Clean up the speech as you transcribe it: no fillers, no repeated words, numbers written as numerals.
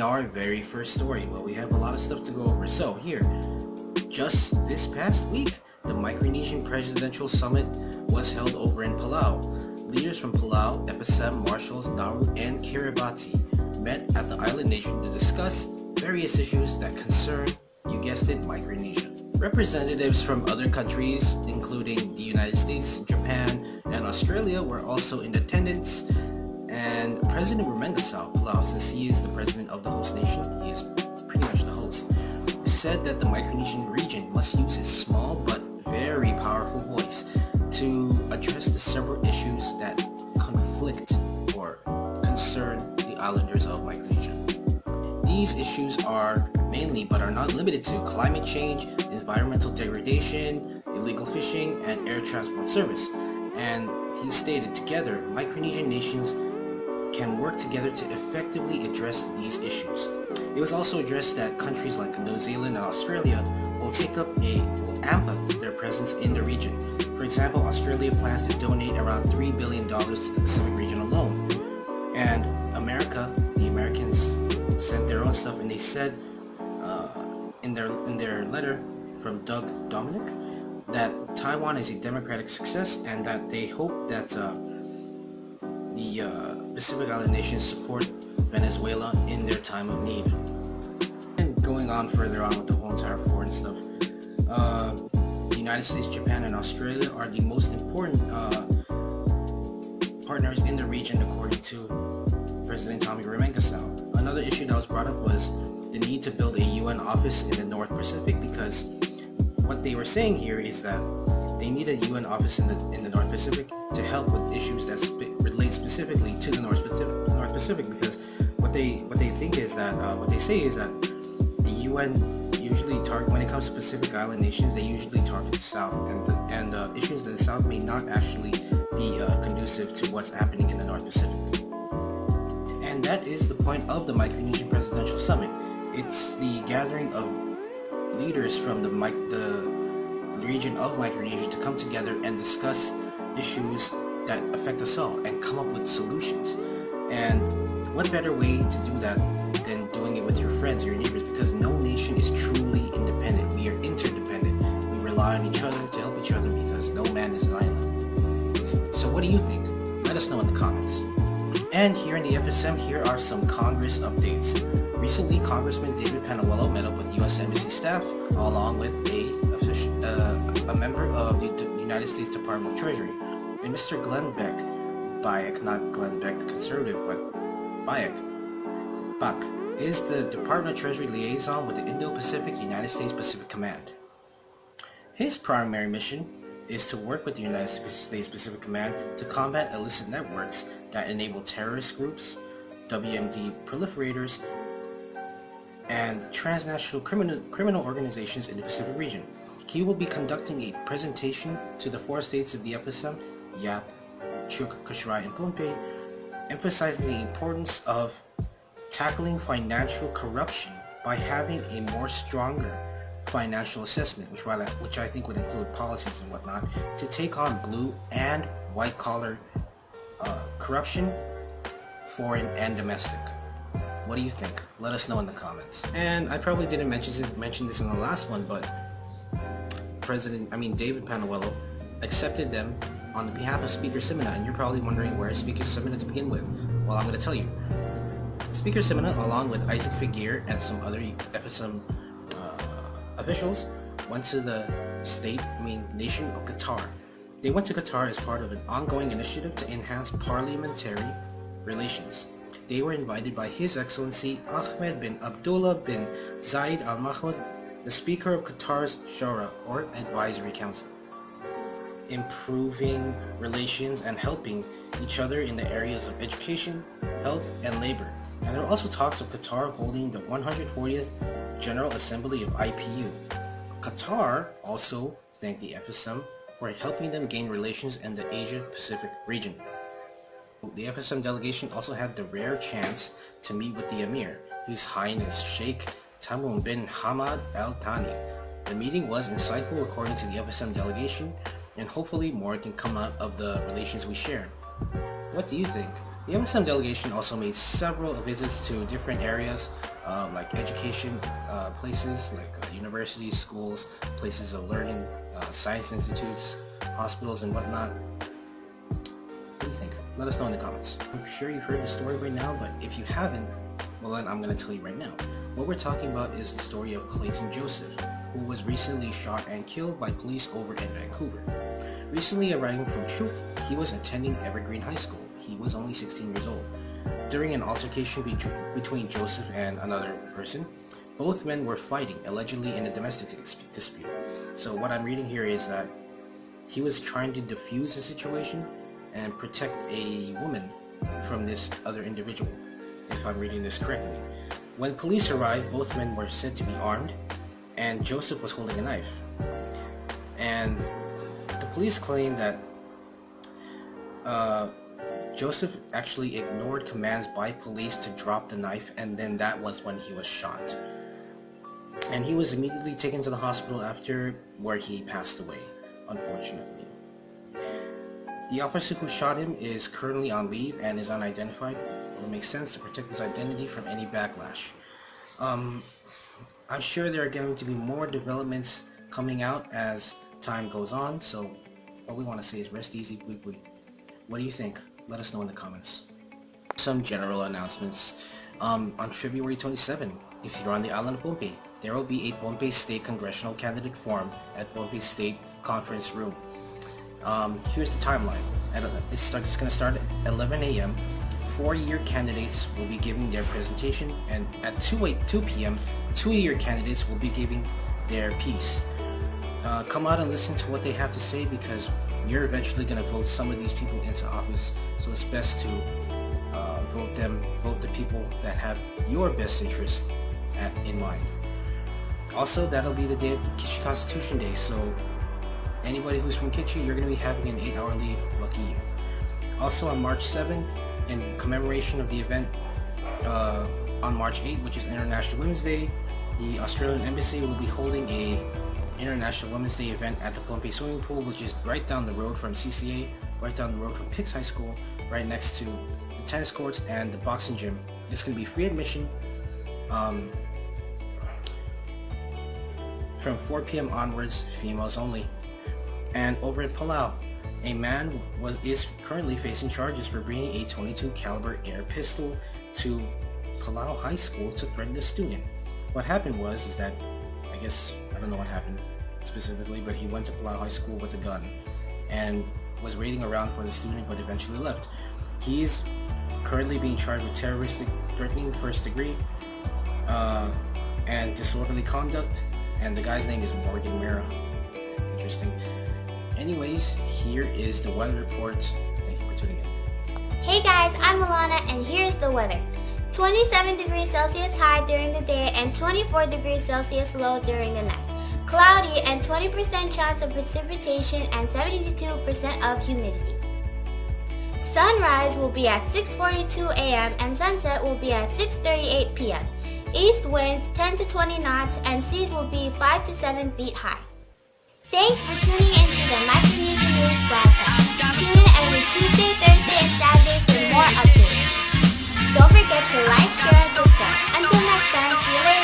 in our very first story. Well, we have a lot of stuff to go over. So here, just this past week, the Micronesian Presidential Summit was held over in Palau. Leaders from Palau, FSM, Marshalls, Nauru, and Kiribati met at the island nation to discuss various issues that concern, you guessed it, Micronesia. Representatives from other countries, including the United States, Japan, and Australia, were also in attendance. And President Maingko, Palau, since he is the president of the host nation, he is pretty much the host, said that the Micronesian region must use its small but very powerful voice to address the several issues that conflict or concern the islanders of Micronesia. These issues are mainly, but are not limited to, climate change, environmental degradation, illegal fishing, and air transport service. And he stated, together, Micronesian nations can work together to effectively address these issues. It was also addressed that countries like New Zealand and Australia will amp up their presence in the region. For example, Australia plans to donate around $3 billion to the Pacific region alone. And the Americans sent their own stuff, and they said in their letter from Doug Dominic that Taiwan is a democratic success and that they hope that the Pacific Island nations support Venezuela in their time of need. And going on further on with the whole entire foreign stuff, the United States, Japan, and Australia are the most important partners in the region, according to President Tommy Maingko. Another issue that was brought up was the need to build a UN office in the North Pacific, because what they were saying here is that they need a UN office in the North Pacific to help with issues that relate specifically to the North Pacific, because what they think is that what they say is that the UN usually target, when it comes to Pacific Island nations, they usually target the South, and issues in the South may not actually be conducive to what's happening in the North Pacific. And that is the point of the Micronesian Presidential Summit. It's the gathering of leaders from the region of Micronesia to come together and discuss issues that affect us all and come up with solutions. And what better way to do that than doing it with your friends, your neighbors, because no nation is truly independent. We are interdependent. We rely on each other to help each other because no man is an island. So what do you think? Let us know in the comments. And here in the FSM, here are some Congress updates. Recently, Congressman David Panuello met up with U.S. Embassy staff along with a member of the United States Department of Treasury. And Mr. Glenn Bayek, not Glenn Beck the conservative, but Bayek, is the Department of Treasury liaison with the Indo-Pacific United States Pacific Command. His primary mission is to work with the United States Pacific Command to combat illicit networks that enable terrorist groups, WMD proliferators, and transnational criminal organizations in the Pacific region. He will be conducting a presentation to the 4 states of the FSM, Yap, Chuuk, Kosrae, and Pohnpei, emphasizing the importance of tackling financial corruption by having a more stronger financial assessment, which I think would include policies and whatnot, to take on blue and white collar corruption, foreign and domestic. What do you think? Let us know in the comments. And I probably didn't mention this in the last one, but David Panuello accepted them on the behalf of Speaker Simina, and you're probably wondering where is Speaker Simina to begin with. Well, I'm going to tell you. Speaker Simina, along with Isaac Figuer and some other FSM officials, went to the nation of Qatar. They went to Qatar as part of an ongoing initiative to enhance parliamentary relations. They were invited by His Excellency Ahmed bin Abdullah bin Zayed Al Nahyan, the Speaker of Qatar's Shura, or Advisory Council, improving relations and helping each other in the areas of education, health, and labor. And there are also talks of Qatar holding the 140th General Assembly of IPU. Qatar also thanked the FSM for helping them gain relations in the Asia-Pacific region. The FSM delegation also had the rare chance to meet with the Emir, His Highness Sheikh Tamim bin Hamad Al Thani. The meeting was insightful according to the FSM delegation, and hopefully more can come out of the relations we share. What do you think? The FSM delegation also made several visits to different areas, like education places, like universities, schools, places of learning, science institutes, hospitals, and whatnot. What do you think? Let us know in the comments. I'm sure you've heard the story by now, but if you haven't, well then I'm going to tell you right now. What we're talking about is the story of Clayton Joseph, who was recently shot and killed by police over in Vancouver. Recently arriving from Chuuk, he was attending Evergreen High School. He was only 16 years old. During an altercation between Joseph and another person, both men were fighting, allegedly in a domestic dispute. So what I'm reading here is that he was trying to defuse the situation and protect a woman from this other individual, if I'm reading this correctly. When police arrived, both men were said to be armed, and Joseph was holding a knife. And the police claimed that Joseph actually ignored commands by police to drop the knife, and then that was when he was shot. And he was immediately taken to the hospital after, where he passed away, unfortunately. The officer who shot him is currently on leave and is unidentified. It makes sense to protect his identity from any backlash. I'm sure there are going to be more developments coming out as time goes on, so all we want to say is rest easy, Bui. What do you think? Let us know in the comments. Some general announcements. On February 27, if you're on the island of Pohnpei, there will be a Pohnpei State Congressional Candidate Forum at Pohnpei State Conference Room. Here's the timeline. It's going to start at 11 a.m. 4-year candidates will be giving their presentation, and at 2 p.m., 2-year candidates will be giving their piece. Come out and listen to what they have to say, because you're eventually going to vote some of these people into office, so it's best to vote the people that have your best interest in mind. Also, that'll be the day of Kitti Constitution Day, so anybody who's from Kitti, you're going to be having an 8-hour leave. Lucky you. Also on March 7, in commemoration of the event on March 8, which is International Women's Day, the Australian Embassy will be holding a International Women's Day event at the Pohnpei swimming pool, which is right down the road from CCA, right down the road from Pix High School, right next to the tennis courts and the boxing gym. It's going to be free admission from 4 p.m. onwards, females only. And over at Palau, a man is currently facing charges for bringing a .22 caliber air pistol to Palau High School to threaten a student. What happened is that, I don't know what happened specifically, but he went to Palau High School with a gun and was waiting around for the student, but eventually left. He is currently being charged with terroristic threatening first degree and disorderly conduct, and the guy's name is Morgan Mera. Interesting. Anyways, here is the weather report. Thank you for tuning in. Hey guys, I'm Alana, and here's the weather. 27 degrees Celsius high during the day and 24 degrees Celsius low during the night. Cloudy and 20% chance of precipitation and 72% of humidity. Sunrise will be at 6:42 a.m. and sunset will be at 6:38 p.m. East winds 10 to 20 knots and seas will be 5 to 7 feet high. Thanks for tuning in to the Micronesian News broadcast. Tune in every Tuesday, Thursday, and Saturday for more updates. Don't forget to like, share, and subscribe. Until next time, see you later.